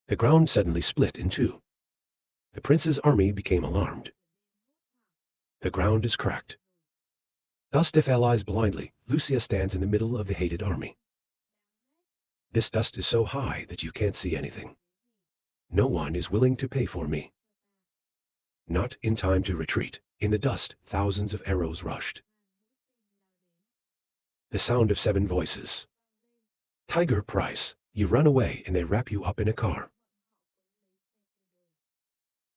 The ground suddenly split in two. The prince's army became alarmed. The ground is cracked. Dust flies blindly. Lucia stands in the middle of the hated army. This dust is so high that you can't see anything. No one is willing to pay for me. Not in time to retreat. In the dust, thousands of arrows rushed. The sound of 7 voices. Tiger Price, you run away and they wrap you up in a car.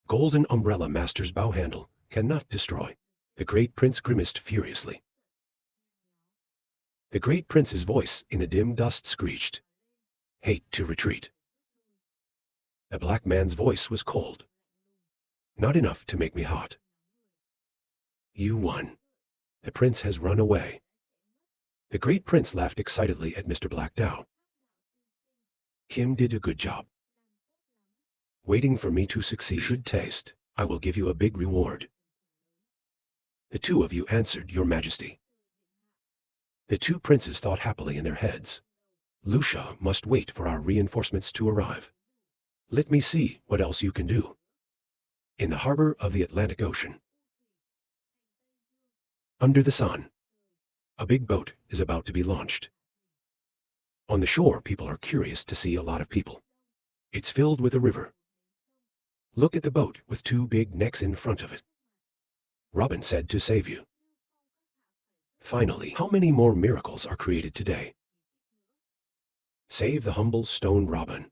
Golden umbrella master's bow handle cannot destroy. The great prince grimaced furiously. The great prince's voice in the dim dust screeched. Hate to retreat. The black man's voice was cold. Not enough to make me hot. You won. The prince has run away. The great prince laughed excitedly at Mr. Black Dow. Kim did a good job. Waiting for me to succeed should taste. I will give you a big reward. The 2 of you answered, Your Majesty. The 2 princes thought happily in their heads. Lucia must wait for our reinforcements to arrive. Let me see what else you can do. In the harbor of the Atlantic Ocean. Under the sun. A big boat is about to be launched. On the shore, people are curious to see a lot of people. It's filled with a river. Look at the boat with 2 big necks in front of it. Robin said to save you. Finally, how many more miracles are created today? Save the humble stone Robin.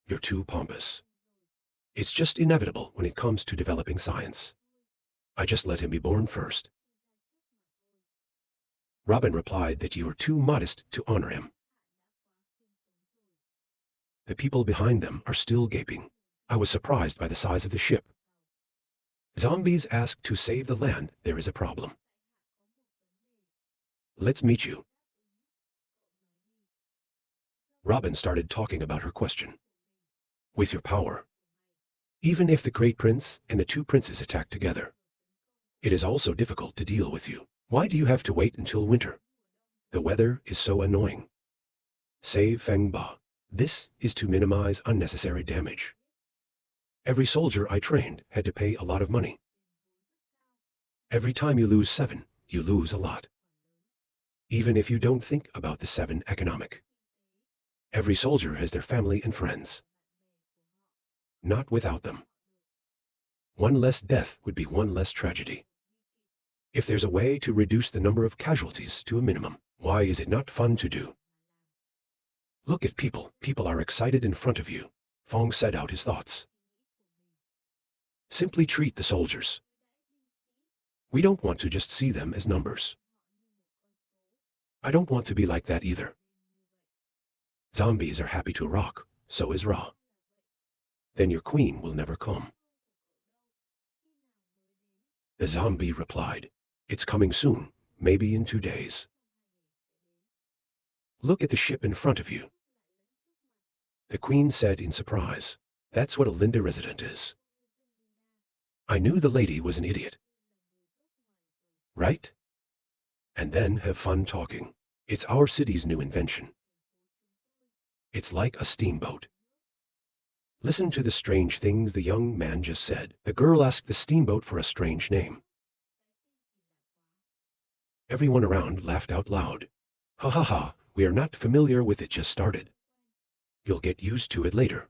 You're too pompous. It's just inevitable when it comes to developing science. I just let him be born first. Robin replied that you are too modest to honor him. The people behind them are still gaping. I was surprised by the size of the ship. Zombies asked to save the land. There is a problem. Let's meet you. Robin started talking about her question. With your power, even if the great prince and the 2 princes attack together, it is also difficult to deal with you. Why do you have to wait until winter? The weather is so annoying. Save Feng Ba. This is to minimize unnecessary damage. Every soldier I trained had to pay a lot of money. Every time you lose 7, you lose a lot. Even if you don't think about the 7 economic. Every soldier has their family and friends. Not without them. 1 less death would be 1 less tragedy. If there's a way to reduce the number of casualties to a minimum, why is it not fun to do? Look at people. People are excited in front of you. Fong said out his thoughts. Simply treat the soldiers. We don't want to just see them as numbers. I don't want to be like that either. Zombies are happy to rock, so is Ra. Then your queen will never come. The zombie replied, It's coming soon, maybe in 2 days. Look at the ship in front of you. The queen said in surprise, That's what a Linda resident is. I knew the lady was an idiot. Right? And then have fun talking. It's our city's new invention. It's like a steamboat. Listen to the strange things the young man just said. The girl asked the steamboat for a strange name. Everyone around laughed out loud. Ha ha ha, we are not familiar with it, just started. You'll get used to it later.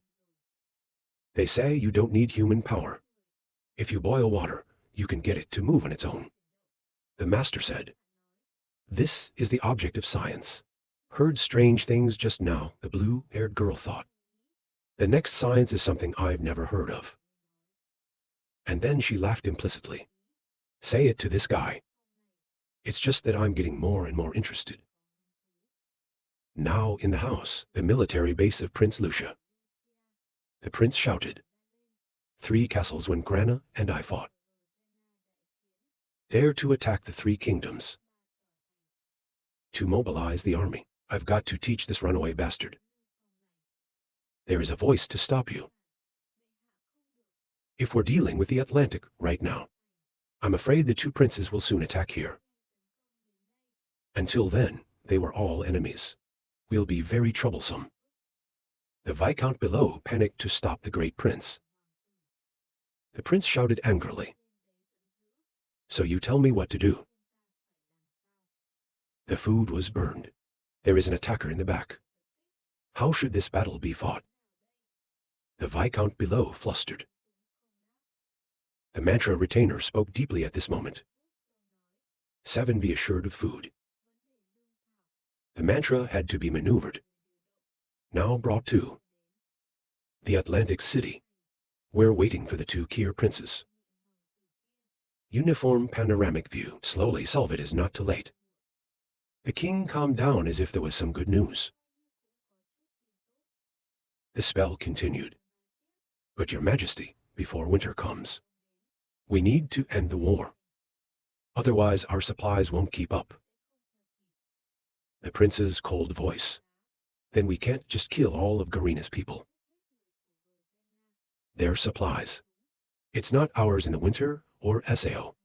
They say you don't need human power. If you boil water, you can get it to move on its own. The master said. This is the object of science. Heard strange things just now, the blue-haired girl thought. The next science is something I've never heard of. And then she laughed implicitly. Say it to this guy. It's just that I'm getting more and more interested. Now in the house, the military base of Prince Lucia. The prince shouted. 3 castles when Grana and I fought. Dare to attack the 3 kingdoms. To mobilize the army, I've got to teach this runaway bastard. There is a voice to stop you. If we're dealing with the Atlantic right now, I'm afraid the 2 princes will soon attack here. Until then, they were all enemies. We'll be very troublesome. The Viscount below panicked to stop the great prince. The prince shouted angrily. So you tell me what to do. The food was burned. There is an attacker in the back. How should this battle be fought? The Viscount below flustered. The mantra retainer spoke deeply at this moment. 7. Be assured of food. The mantra had to be maneuvered. Now brought to the Atlantic City. We're waiting for the 2 Kier princes. Uniform panoramic view. Slowly solve it is not too late. The king calmed down as if there was some good news. The spell continued. But your majesty, before winter comes, we need to end the war. Otherwise our supplies won't keep up. The prince's cold voice. Then we can't just kill all of Garina's people. Their supplies. It's not ours in the winter or Sao.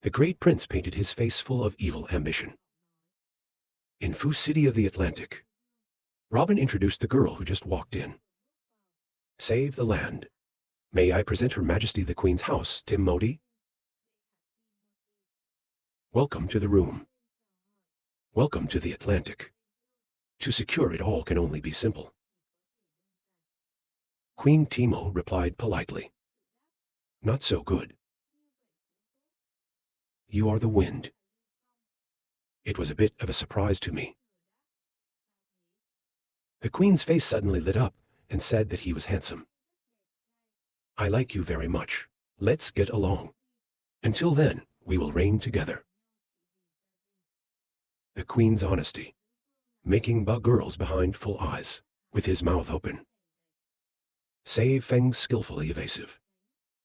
The great prince painted his face full of evil ambition. In Fu City of the Atlantic, Robin introduced the girl who just walked in. Save the land. May I present Her Majesty the Queen's house, Tim Modi? Welcome to the room. Welcome to the Atlantic. To secure it all can only be simple. Queen Timo replied politely. Not so good. You are the wind. It was a bit of a surprise to me. The queen's face suddenly lit up and said that he was handsome. I like you very much. Let's get along. Until then, we will reign together. The queen's honesty, making Ba girls behind full eyes, with his mouth open. Save Feng skillfully evasive.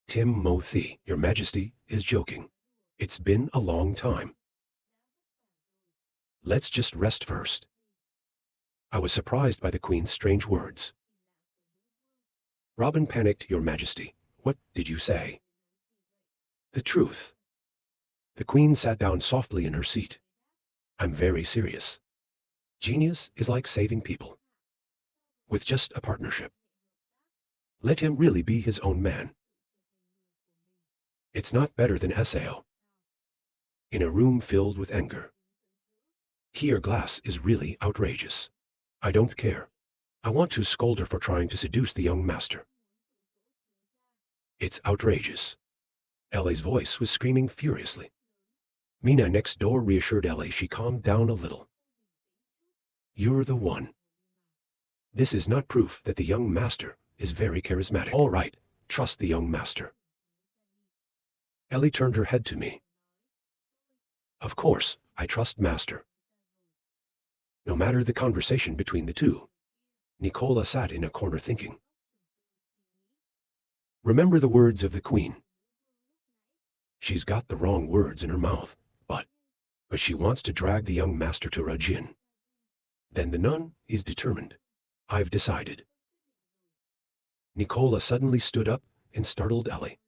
Tim Mo Thi, your majesty is joking. It's been a long time. Let's just rest first. I was surprised by the queen's strange words. Robin panicked. Your majesty, what did you say? The truth. The queen sat down softly in her seat. I'm very serious. Genius is like saving people. With just a partnership. Let him really be his own man. It's not better than Sao. In a room filled with anger. Here glass is really outrageous. I don't care. I want to scold her for trying to seduce the young master. It's outrageous. Ellie's voice was screaming furiously. Mina next door reassured Ellie. She calmed down a little. You're the one. This is not proof that the young master is very charismatic. All right, trust the young master. Ellie turned her head to me. Of course, I trust master. No matter the conversation between the two, Nicola sat in a corner thinking. Remember the words of the queen. She's got the wrong words in her mouth, but she wants to drag the young master to Rajin. Then the nun is determined. I've decided. Nicola suddenly stood up and startled Ellie.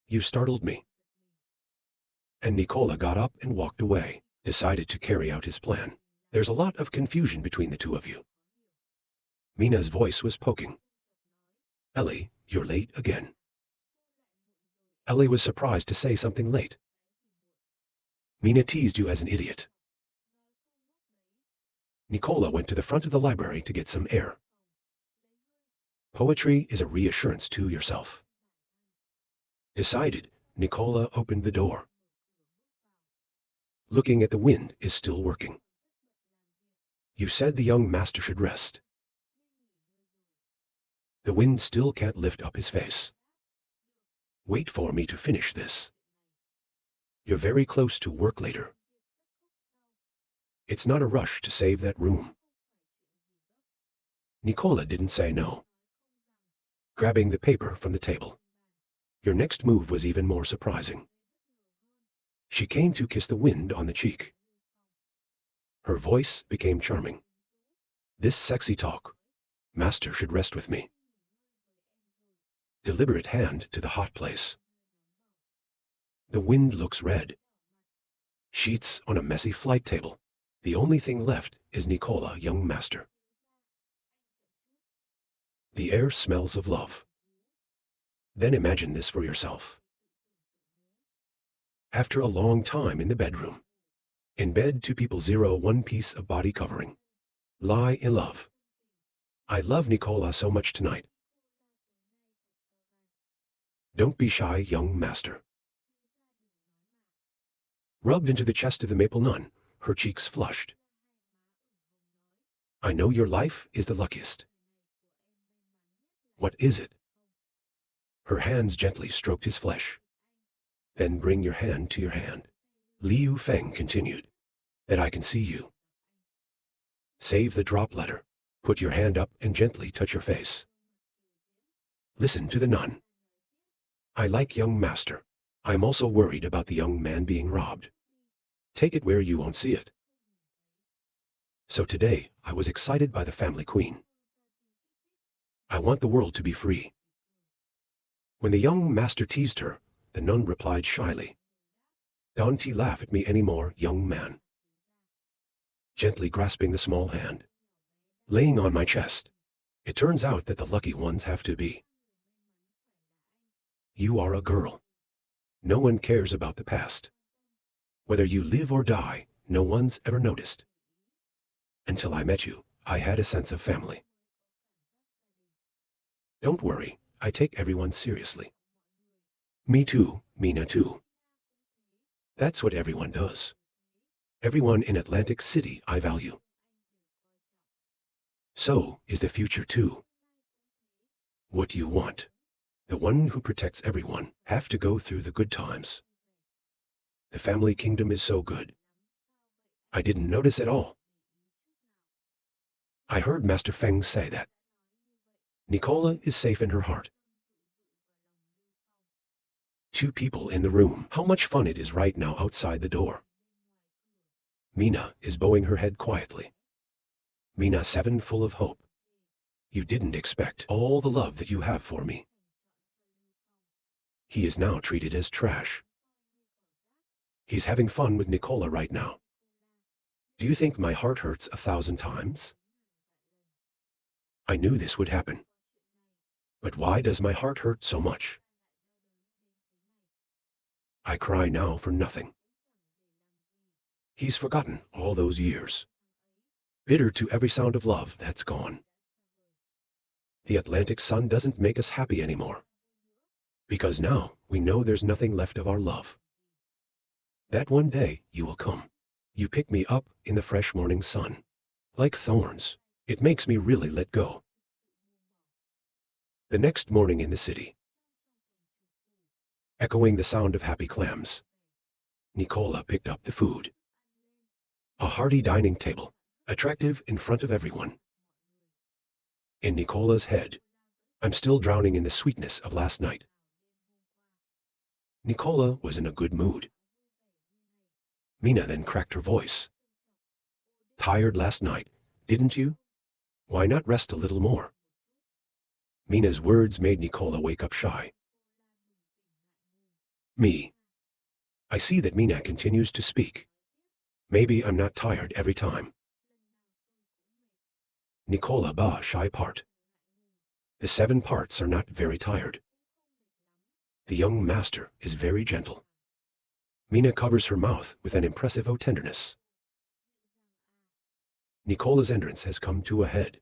You startled me. And Nicola got up and walked away, decided to carry out his plan. There's a lot of confusion between the two of you. Mina's voice was poking. Ellie, you're late again. Ellie was surprised to say something late. Mina teased you as an idiot. Nicola went to the front of the library to get some air. Poetry is a reassurance to yourself. Decided, Nicola opened the door. Looking at the wind is still working. You said the young master should rest. The wind still can't lift up his face. Wait for me to finish this. You're very close to work later. It's not a rush to save that room. Nicola didn't say no. Grabbing the paper from the table. Your next move was even more surprising. She came to kiss the wind on the cheek. Her voice became charming. This sexy talk. Master should rest with me. Deliberate hand to the hot place. The wind looks red. Sheets on a messy flight table. The only thing left is Nicola, young master. The air smells of love. Then imagine this for yourself. After a long time in the bedroom, in bed, two people, one piece of body covering, lie in love. I love Nicola so much tonight. Don't be shy, young master. Rubbed into the chest of the maple nun, her cheeks flushed. I know your life is the luckiest. What is it? Her hands gently stroked his flesh. Then bring your hand to your hand. Liu Feng continued, that I can see you. Save the drop letter. Put your hand up and gently touch your face. Listen to the nun. I like young master. I'm also worried about the young man being robbed. Take it where you won't see it. So today, I was excited by the family queen. I want the world to be free. When the young master teased her, the nun replied shyly, Don't laugh at me anymore, young man. Gently grasping the small hand, laying on my chest, it turns out that the lucky ones have to be. You are a girl. No one cares about the past. Whether you live or die, no one's ever noticed. Until I met you, I had a sense of family. Don't worry, I take everyone seriously. Me too, Mina too. That's what everyone does. Everyone in Atlantic City I value. So is the future too. What you want. The one who protects everyone have to go through the good times. The family kingdom is so good. I didn't notice at all. I heard Master Feng say that. Nicola is safe in her heart. Two people in the room. How much fun it is right now outside the door. Mina is bowing her head quietly. Mina 7 full of hope. You didn't expect all the love that you have for me. He is now treated as trash. He's having fun with Nicola right now. Do you think my heart hurts 1,000 times? I knew this would happen. But why does my heart hurt so much? I cry now for nothing. He's forgotten all those years. Bitter to every sound of love that's gone. The Atlantic sun doesn't make us happy anymore. Because now we know there's nothing left of our love. That one day you will come. You pick me up in the fresh morning sun. Like thorns, it makes me really let go. The next morning in the city, echoing the sound of happy clams, Nicola picked up the food. A hearty dining table, attractive in front of everyone. In Nicola's head, I'm still drowning in the sweetness of last night. Nicola was in a good mood. Mina then cracked her voice. Tired last night, didn't you? Why not rest a little more? Mina's words made Nicola wake up shy. Me. I see that Mina continues to speak. Maybe I'm not tired every time. Nicola ba shy part. The 7 parts are not very tired. The young master is very gentle. Mina covers her mouth with an impressive tenderness. Nicola's entrance has come to a head.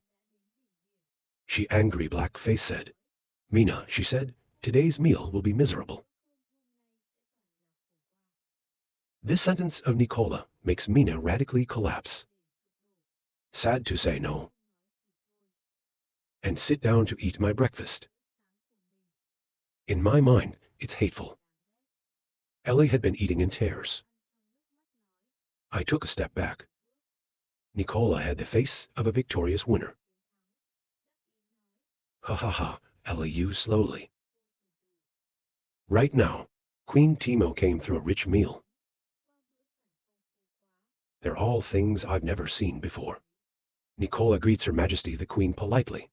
She angry black face said, Mina, she said, today's meal will be miserable. This sentence of Nicola makes Mina radically collapse. Sad to say no. And sit down to eat my breakfast. In my mind, it's hateful. Ellie had been eating in tears. I took a step back. Nicola had the face of a victorious winner. Ha ha ha, Ellie used slowly. Right now, Queen Timo came through a rich meal. They're all things I've never seen before. Nicola greets Her Majesty the Queen politely.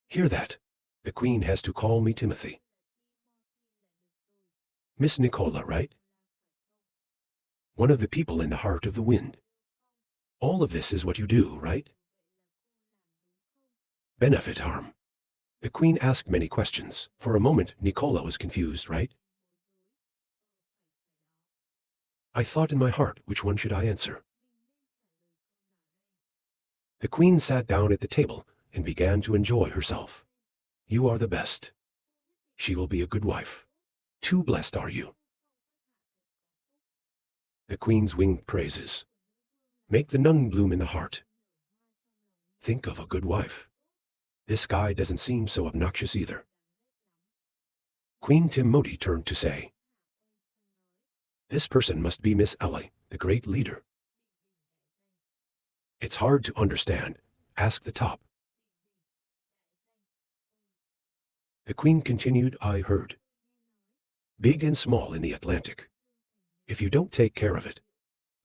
Hear that? The Queen has to call me Timothy. Miss Nicola, right? One of the people in the heart of the wind. All of this is what you do, right? Benefit harm. The queen asked many questions. For a moment, Nicola was confused, right? I thought in my heart, which one should I answer? The queen sat down at the table and began to enjoy herself. You are the best. She will be a good wife. Too blessed are you. The queen's winged praises. Make the nun bloom in the heart. Think of a good wife. This guy doesn't seem so obnoxious either. Queen Timoti turned to say, this person must be Miss Ellie, the great leader. It's hard to understand. Ask the top. The queen continued, I heard. Big and small in the Atlantic. If you don't take care of it,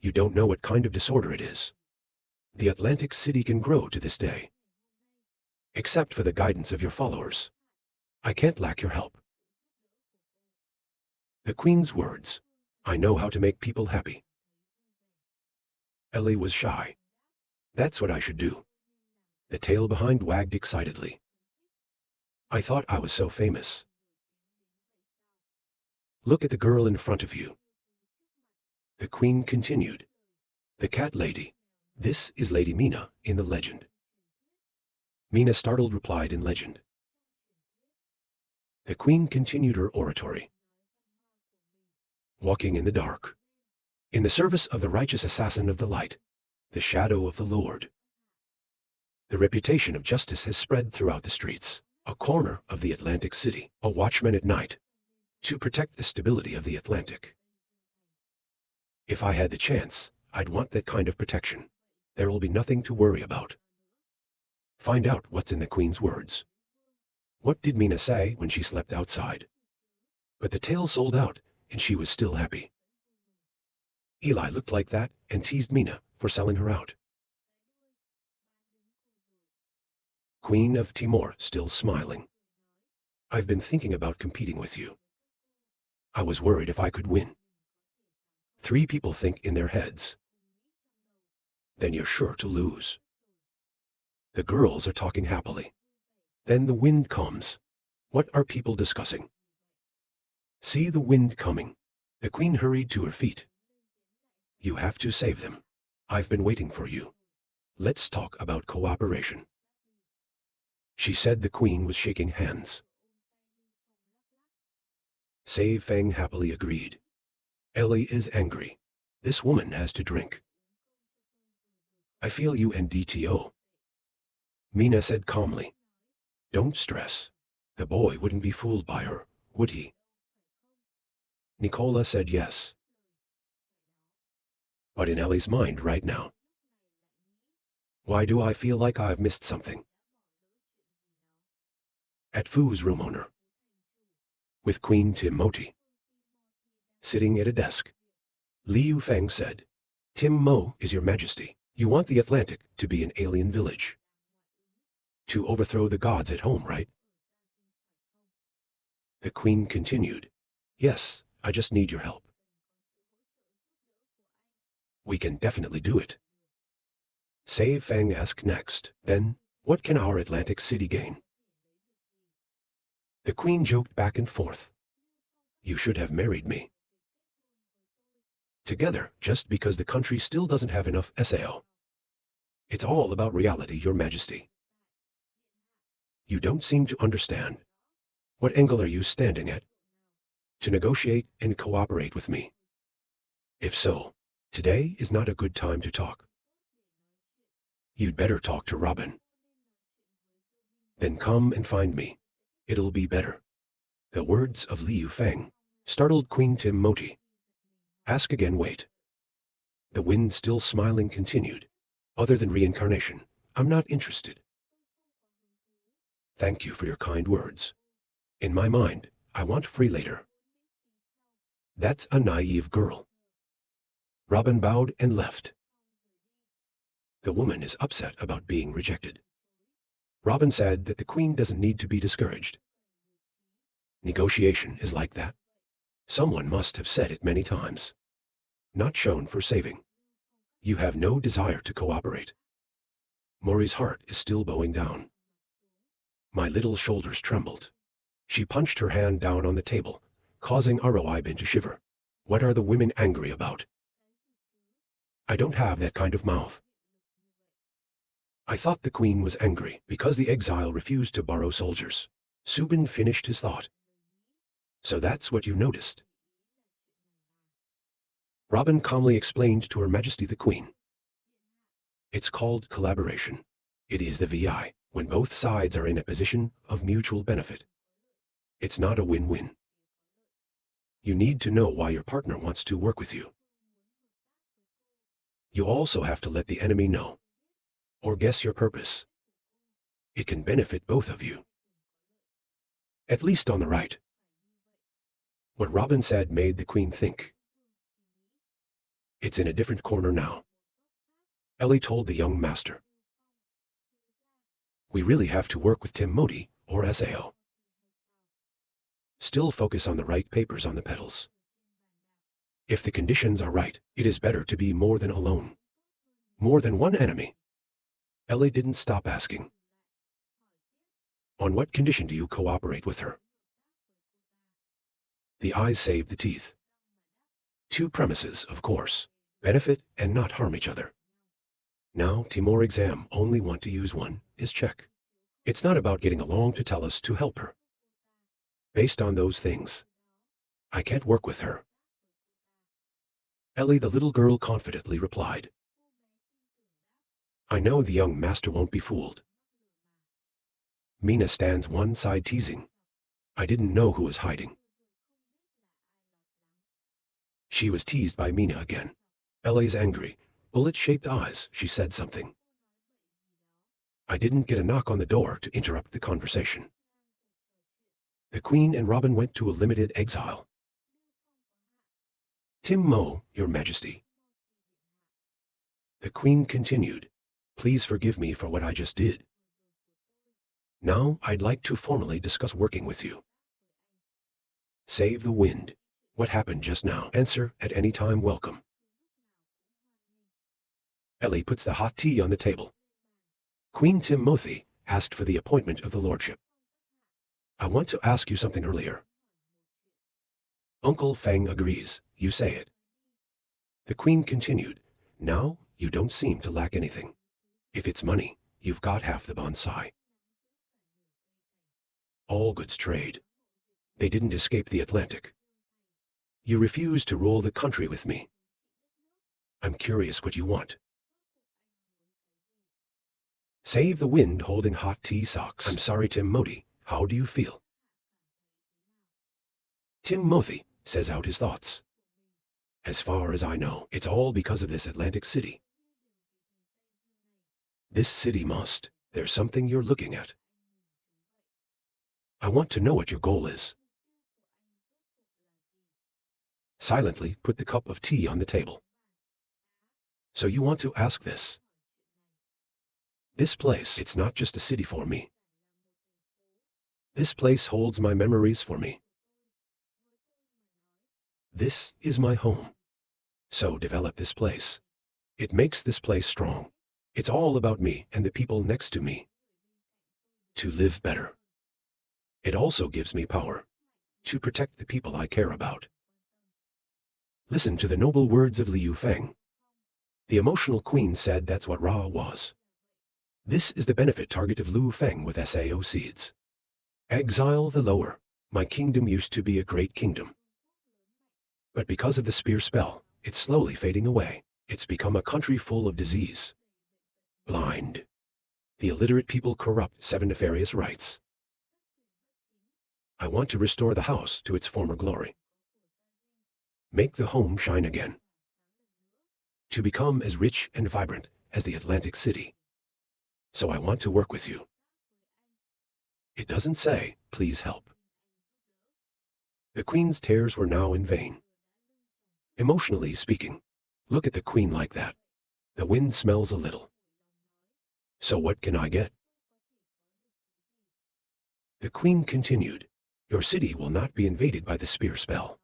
you don't know what kind of disorder it is. The Atlantic city can grow to this day. Except for the guidance of your followers, I can't lack your help. The queen's words. I know how to make people happy. Ellie was shy. That's what I should do. The tail behind wagged excitedly. I thought I was so famous. Look at the girl in front of you. The queen continued. The cat lady. This is Lady Mina in the legend. Mina, startled, replied in legend. The queen continued her oratory. Walking in the dark. In the service of the righteous assassin of the light, the shadow of the Lord. The reputation of justice has spread throughout the streets, a corner of the Atlantic city, a watchman at night, to protect the stability of the Atlantic. If I had the chance, I'd want that kind of protection. There will be nothing to worry about. Find out what's in the queen's words. What did Mina say when she slept outside? But the tale sold out, and she was still happy. Eli looked like that and teased Mina for selling her out. Queen of Timor, still smiling. I've been thinking about competing with you. I was worried if I could win. 3 people think in their heads. Then you're sure to lose. The girls are talking happily. Then the wind comes. What are people discussing? See the wind coming. The queen hurried to her feet. You have to save them. I've been waiting for you. Let's talk about cooperation. She said. The queen was shaking hands. Sei Feng happily agreed. Ellie is angry. This woman has to drink. I feel you, NDTO. Mina said calmly. Don't stress. The boy wouldn't be fooled by her, would he? Nicola said yes. But in Ellie's mind right now. Why do I feel like I've missed something? At Fu's room owner. With Queen Timoti. Sitting at a desk. Liu Feng said, Tim Mo is your majesty. You want the Atlantic to be an alien village. To overthrow the gods at home, right? The queen continued. Yes, I just need your help. We can definitely do it. Sei Feng asked next. Then, what can our Atlantic city gain? The queen joked back and forth. You should have married me. Together, just because the country still doesn't have enough SAO. It's all about reality, your majesty. You don't seem to understand. What angle are you standing at? To negotiate and cooperate with me. If so, today is not a good time to talk. You'd better talk to Robin. Then come and find me. It'll be better. The words of Liu Feng startled Queen Timoti. Ask again, wait. The wind, still smiling, continued. Other than reincarnation, I'm not interested. Thank you for your kind words. In my mind, I want free later. That's a naive girl. Robin bowed and left. The woman is upset about being rejected. Robin said that the queen doesn't need to be discouraged. Negotiation is like that. Someone must have said it many times. Not shown for saving. You have no desire to cooperate. Mori's heart is still bowing down. My little shoulders trembled. She punched her hand down on the table, causing Iben to shiver. What are the women angry about? I don't have that kind of mouth. I thought the queen was angry because the exile refused to borrow soldiers. Subin finished his thought. So that's what you noticed. Robin calmly explained to Her Majesty the Queen. It's called collaboration. It is the VI, when both sides are in a position of mutual benefit. It's not a win-win. You need to know why your partner wants to work with you. You also have to let the enemy know, or guess your purpose. It can benefit both of you. At least on the right. What Robin said made the queen think. It's in a different corner now. Ellie told the young master. We really have to work with Timothy or Sao. Still focus on the right papers on the petals. If the conditions are right, it is better to be more than alone. More than one enemy. Ellie didn't stop asking. On what condition do you cooperate with her? The eyes save the teeth. Two premises, of course. Benefit and not harm each other. Now Timur exam only want to use one is check. It's not about getting along to tell us to help her. Based on those things, I can't work with her. Ellie the little girl confidently replied. I know the young master won't be fooled. Mina stands one side teasing. I didn't know who was hiding. She was teased by Mina again. Ellie's angry, bullet-shaped eyes, she said something. I didn't get a knock on the door to interrupt the conversation. The Queen and Robin went to a limited exile. Tim Mo, Your Majesty. The Queen continued, please forgive me for what I just did. Now I'd like to formally discuss working with you. Save the wind. What happened just now? Answer at any time welcome. Ellie puts the hot tea on the table. Queen Timothy asked for the appointment of the lordship. I want to ask you something earlier. Uncle Feng agrees, you say it. The Queen continued, now you don't seem to lack anything. If it's money, you've got half the bonsai. All goods trade. They didn't escape the Atlantic. You refuse to rule the country with me. I'm curious what you want. Save the wind holding hot tea socks. I'm sorry, Timothy. How do you feel? Timothy says out his thoughts. As far as I know, it's all because of this Atlantic city. This city must. There's something you're looking at. I want to know what your goal is. Silently put the cup of tea on the table. So you want to ask this? This place, it's not just a city for me. This place holds my memories for me. This is my home. So develop this place. It makes this place strong. It's all about me and the people next to me. To live better. It also gives me power. To protect the people I care about. Listen to the noble words of Liu Feng. The emotional queen said that's what Ra was. This is the benefit target of Liu Feng with Sao seeds. Exile the lower. My kingdom used to be a great kingdom. But because of the spear spell, it's slowly fading away. It's become a country full of disease. Blind. The illiterate people corrupt 7 nefarious rites. I want to restore the house to its former glory. Make the home shine again. To become as rich and vibrant as the Atlantic city. So I want to work with you. It doesn't say, please help. The queen's tears were now in vain. Emotionally speaking, look at the queen like that. The wind smells a little. So what can I get? The queen continued, your city will not be invaded by the spear spell.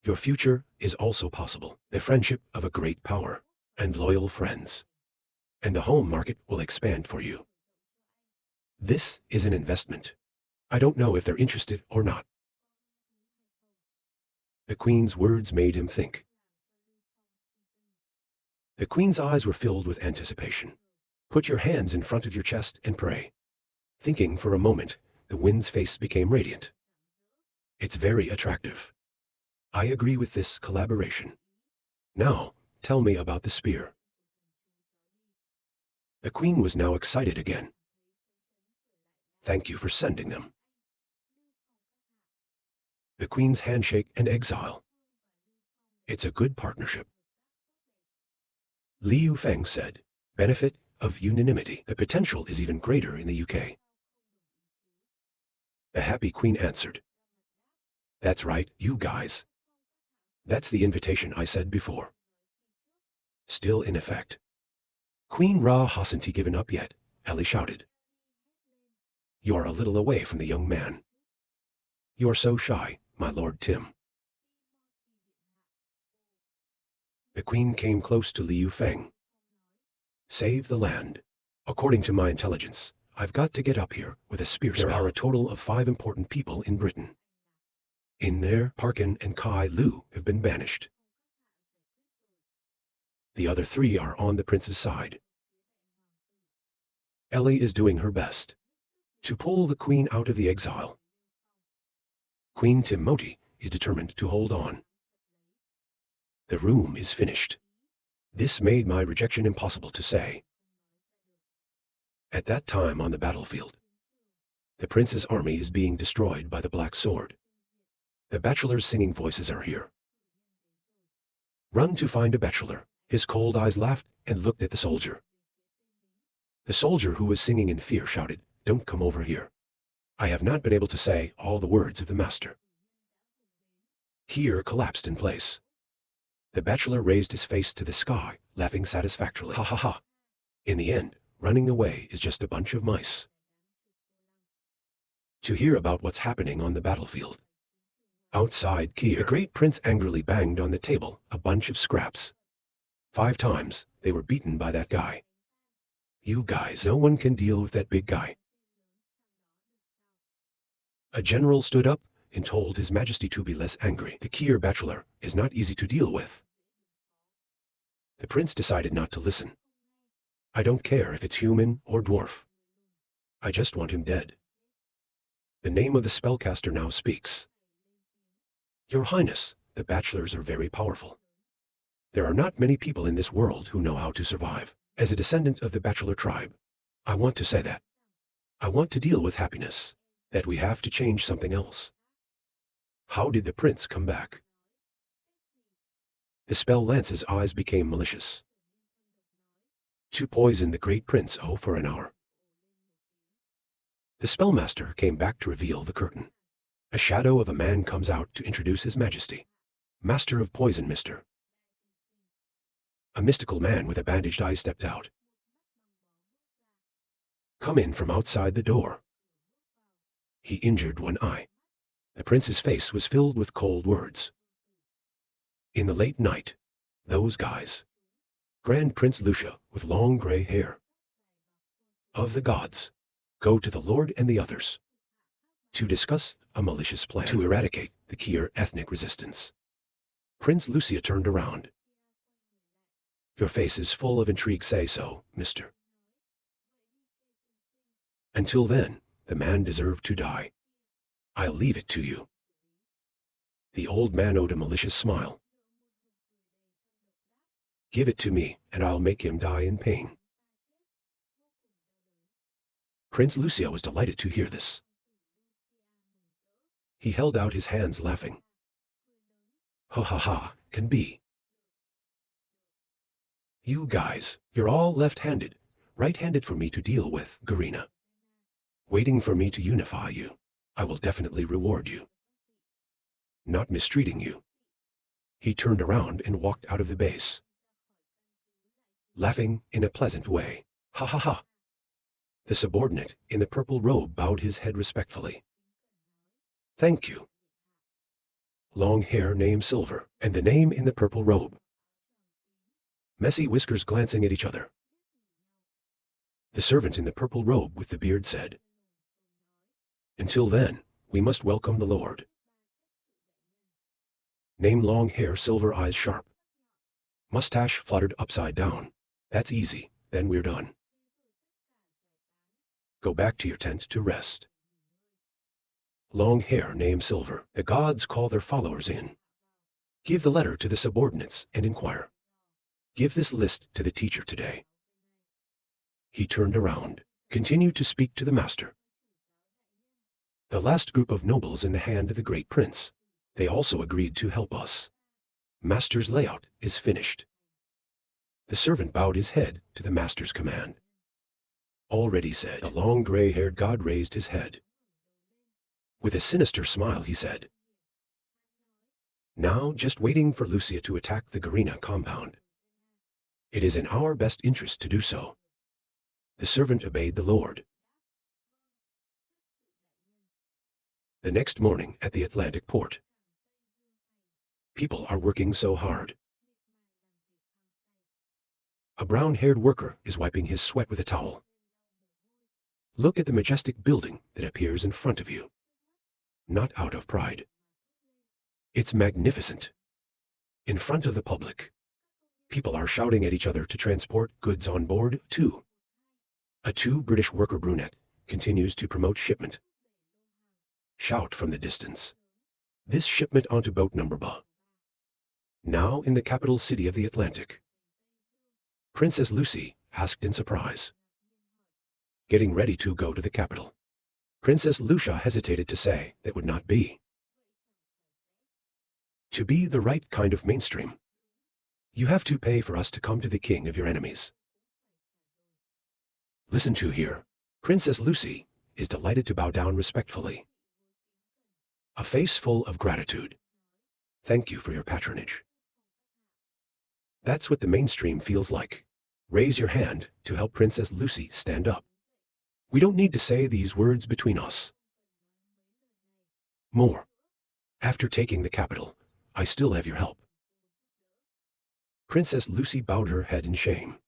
Your future is also possible, the friendship of a great power, and loyal friends. And the home market will expand for you. This is an investment. I don't know if they're interested or not. The queen's words made him think. The queen's eyes were filled with anticipation. Put your hands in front of your chest and pray. Thinking for a moment, the wind's face became radiant. It's very attractive. I agree with this collaboration. Now, tell me about the spear. The queen was now excited again. Thank you for sending them. The queen's handshake and exile. It's a good partnership. Liu Feng said, benefit of unanimity. The potential is even greater in the UK. The happy queen answered. That's right, you guys. That's the invitation I said before. Still in effect. Queen Ra hasn't he given up yet, Ellie shouted. You are a little away from the young man. You are so shy, my Lord Tim. The queen came close to Liu Feng. Save the land. According to my intelligence, I've got to get up here with a spear spell. There are a total of 5 important people in Britain. In there, Parkin and Kai Lu have been banished. The other 3 are on the prince's side. Ellie is doing her best to pull the queen out of the exile. Queen Timoti is determined to hold on. The room is finished. This made my rejection impossible to say. At that time on the battlefield, the prince's army is being destroyed by the Black Sword. The bachelor's singing voices are here. Run to find a bachelor. His cold eyes laughed and looked at the soldier. The soldier who was singing in fear shouted, don't come over here. I have not been able to say all the words of the master. Kier collapsed in place. The bachelor raised his face to the sky, laughing satisfactorily. Ha ha ha. In the end, running away is just a bunch of mice. To hear about what's happening on the battlefield. Outside Kier, the great prince angrily banged on the table a bunch of scraps. 5 times, they were beaten by that guy. You guys, no one can deal with that big guy. A general stood up and told His Majesty to be less angry. The Kier bachelor is not easy to deal with. The prince decided not to listen. I don't care if it's human or dwarf. I just want him dead. The name of the spellcaster now speaks. Your Highness, the bachelors are very powerful. There are not many people in this world who know how to survive. As a descendant of the bachelor tribe, I want to say that. I want to deal with happiness, that we have to change something else. How did the prince come back? The spell lance's eyes became malicious. To poison the great prince for an hour. The spellmaster came back to reveal the curtain. A shadow of a man comes out to introduce His Majesty. Master of Poison, Mr. A mystical man with a bandaged eye stepped out. Come in from outside the door. He injured one eye. The prince's face was filled with cold words. In the late night, those guys. Grand Prince Lucia with long gray hair. Of the gods, go to the Lord and the others. To discuss a malicious plan to eradicate the Kier ethnic resistance. Prince Lucia turned around. Your face is full of intrigue, say so, mister. Until then, the man deserved to die. I'll leave it to you. The old man owed a malicious smile. Give it to me, and I'll make him die in pain. Prince Lucia was delighted to hear this. He held out his hands laughing. Ha ha ha, can be. You guys, you're all left-handed, right-handed for me to deal with, Garina. Waiting for me to unify you. I will definitely reward you. Not mistreating you. He turned around and walked out of the base. Laughing in a pleasant way. Ha ha ha. The subordinate in the purple robe bowed his head respectfully. Thank you. Long hair named Silver, and the name in the purple robe. Messy whiskers glancing at each other. The servant in the purple robe with the beard said, Until then, we must welcome the Lord. Name long hair, silver eyes sharp. Mustache fluttered upside down. That's easy, then we're done. Go back to your tent to rest. Long hair, name silver. The gods call their followers in. Give the letter to the subordinates and inquire. Give this list to the teacher today. He turned around, continued to speak to the master. The last group of nobles in the hand of the great prince. They also agreed to help us. Master's layout is finished. The servant bowed his head to the master's command. Already said. The long gray-haired god raised his head. With a sinister smile he said, "Now just waiting for Lucia to attack the Garena compound. It is in our best interest to do so." The servant obeyed the Lord. The next morning at the Atlantic port. People are working so hard. A brown-haired worker is wiping his sweat with a towel. Look at the majestic building that appears in front of you. Not out of pride. It's magnificent. In front of the public. People are shouting at each other to transport goods on board, too. A British worker brunette continues to promote shipment. Shout from the distance. This shipment onto boat number ba. Now in the capital city of the Atlantic. Princess Lucy asked in surprise. Getting ready to go to the capital. Princess Lucia hesitated to say that would not be. To be the right kind of mainstream, you have to pay for us to come to the king of your enemies. Listen to here. Princess Lucy is delighted to bow down respectfully. A face full of gratitude. Thank you for your patronage. That's what the mainstream feels like. Raise your hand to help Princess Lucy stand up. We don't need to say these words between us. More. After taking the capital, I still have your help. Princess Lucy bowed her head in shame.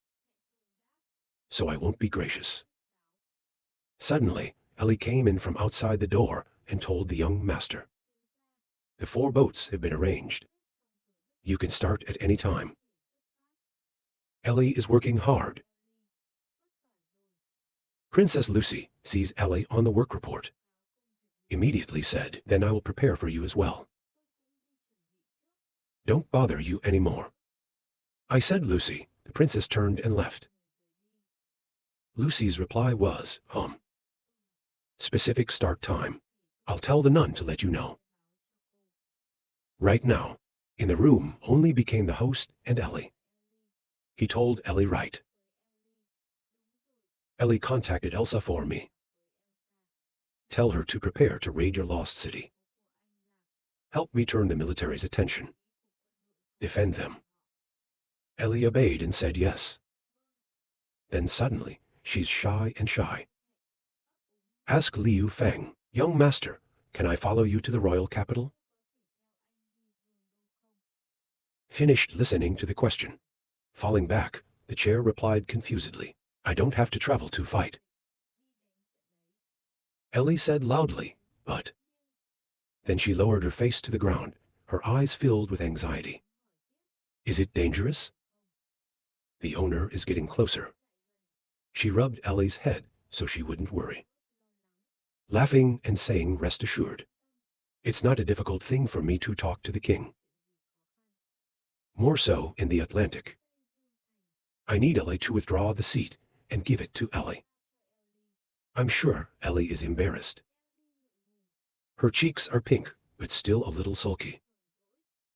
So I won't be gracious. Suddenly, Ellie came in from outside the door and told the young master. The 4 boats have been arranged. You can start at any time. Ellie is working hard. Princess Lucy sees Ellie on the work report. Immediately said, "Then I will prepare for you as well. Don't bother you anymore." I said, "Lucy." The princess turned and left. Lucy's reply was, Specific start time. I'll tell the nun to let you know. Right now, in the room only became the host and Ellie. He told Ellie right. Ellie contacted Elsa for me. Tell her to prepare to raid your lost city. Help me turn the military's attention. Defend them. Ellie obeyed and said yes. Then suddenly, she's shy and shy. Ask Liu Feng, "Young master, can I follow you to the royal capital?" Finished listening to the question. Falling back, the chair replied confusedly, "I don't have to travel to fight." Ellie said loudly, "But..." Then she lowered her face to the ground, her eyes filled with anxiety. "Is it dangerous?" The owner is getting closer. She rubbed Ellie's head so she wouldn't worry. Laughing and saying, "Rest assured. It's not a difficult thing for me to talk to the king. More so in the Atlantic. I need Ellie to withdraw the seat and give it to Ellie." I'm sure Ellie is embarrassed. Her cheeks are pink, but still a little sulky.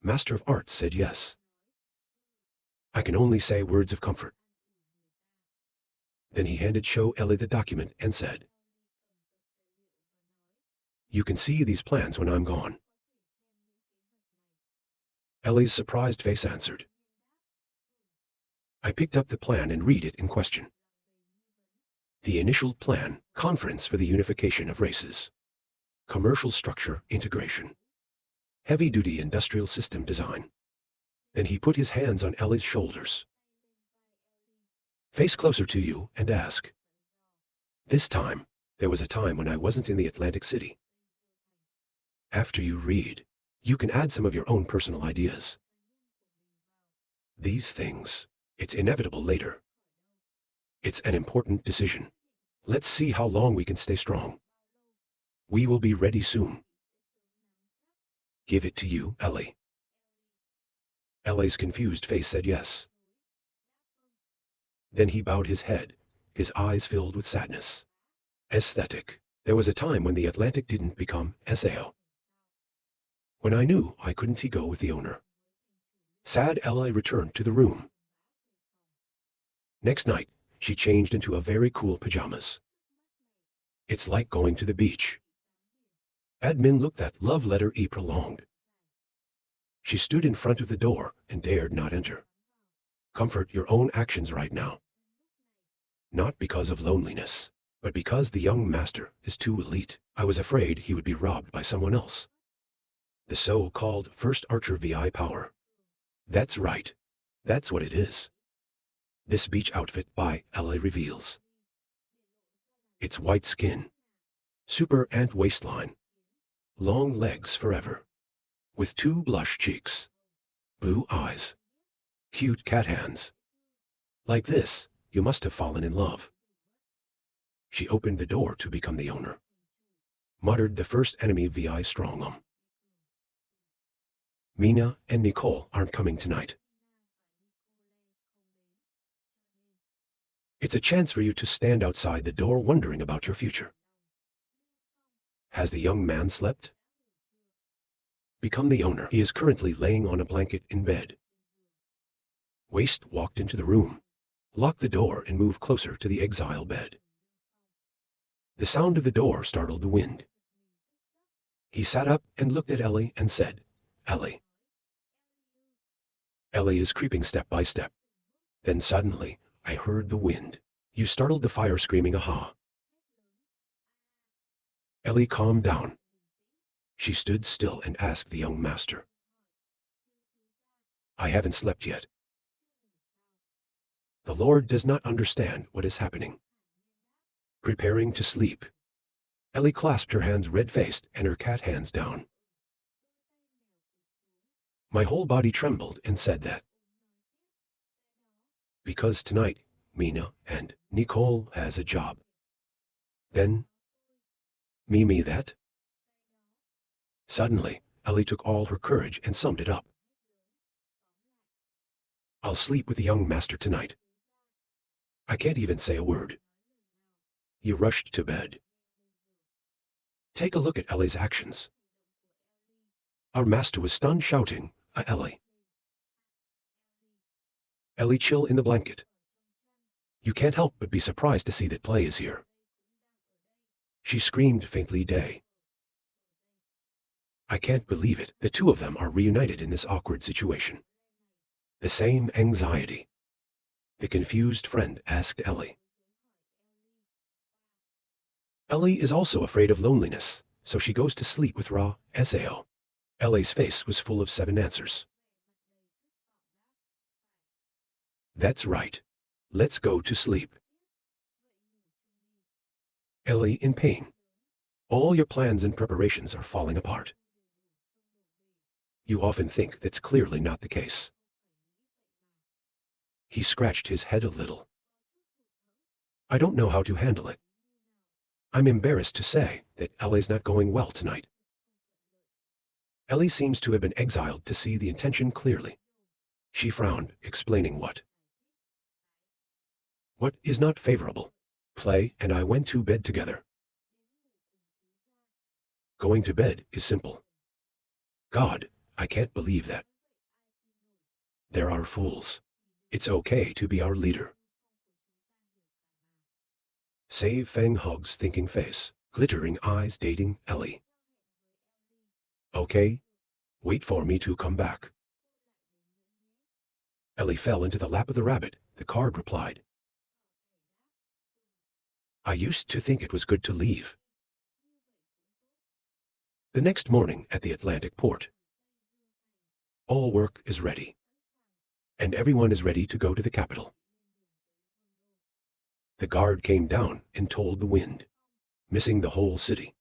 Master of Arts said yes. I can only say words of comfort. Then he handed Ellie the document and said, "You can see these plans when I'm gone." Ellie's surprised face answered. I picked up the plan and read it in question. The initial plan, Conference for the Unification of Races. Commercial Structure Integration. Heavy-duty industrial system design. Then he put his hands on Ellie's shoulders. Face closer to you and ask. This time, There was a time when I wasn't in the Atlantic City. After you read, you can add some of your own personal ideas. These things, it's inevitable later. It's an important decision. Let's see how long we can stay strong. We will be ready soon. Give it to you, Ellie. Ellie's confused face said yes. Then he bowed his head, his eyes filled with sadness. Aesthetic. There was a time when the Atlantic didn't become SAO. When I knew I couldn't go with the owner. Sad Ellie returned to the room. Next night, she changed into a very cool pajamas. It's like going to the beach. Admin looked that love letter prolonged. She stood in front of the door and dared not enter. Comfort your own actions right now. Not because of loneliness, but because the young master is too elite. I was afraid he would be robbed by someone else. The so-called first archer VI power. That's right. That's what it is. This beach outfit by Ellie reveals. It's white skin, super ant waistline, long legs forever, with 2 blush cheeks, blue eyes, cute cat hands. Like this, you must have fallen in love. She opened the door to become the owner. Muttered the first enemy VI strong. Mina and Nicole aren't coming tonight. It's a chance for you to stand outside the door wondering about your future. Has the young man slept? Become the owner. He is currently laying on a blanket in bed. Waste walked into the room, locked the door and moved closer to the exile bed. The sound of the door startled the wind. He sat up and looked at Ellie and said, Ellie. Ellie is creeping step by step. Then suddenly, I heard the wind. You startled the fire screaming aha. Ellie calmed down. She stood still and asked the young master. I haven't slept yet. The Lord does not understand what is happening. Preparing to sleep. Ellie clasped her hands red-faced and her cat hands down. My whole body trembled and said that. Because tonight, Mina and Nicole has a job. Then, me that? Suddenly, Ellie took all her courage and summed it up. I'll sleep with the young master tonight. I can't even say a word. You rushed to bed. Take a look at Ellie's actions. Our master was stunned, shouting, Ellie. Ellie, chill in the blanket. You can't help but be surprised to see that Play is here. She screamed faintly, Day. I can't believe it. The two of them are reunited in this awkward situation. The same anxiety. The confused friend asked Ellie. Ellie is also afraid of loneliness, so she goes to sleep with Ra, Sao. Ellie's face was full of 7 answers. That's right. Let's go to sleep. Ellie in pain. All your plans and preparations are falling apart. You often think that's clearly not the case. He scratched his head a little. I don't know how to handle it. I'm embarrassed to say that Ellie's not going well tonight. Ellie seems to have been exiled to see the intention clearly. She frowned, explaining what. What is not favorable. Play and I went to bed together. Going to bed is simple. God, I can't believe that. There are fools. It's okay to be our leader. Save Fang hugs thinking face, glittering eyes dating Ellie. Okay, wait for me to come back. Ellie fell into the lap of the rabbit, the card replied. I used to think it was good to leave. The next morning at the Atlantic port. All work is ready. And everyone is ready to go to the capital. The guard came down and told the wind. missing the whole city.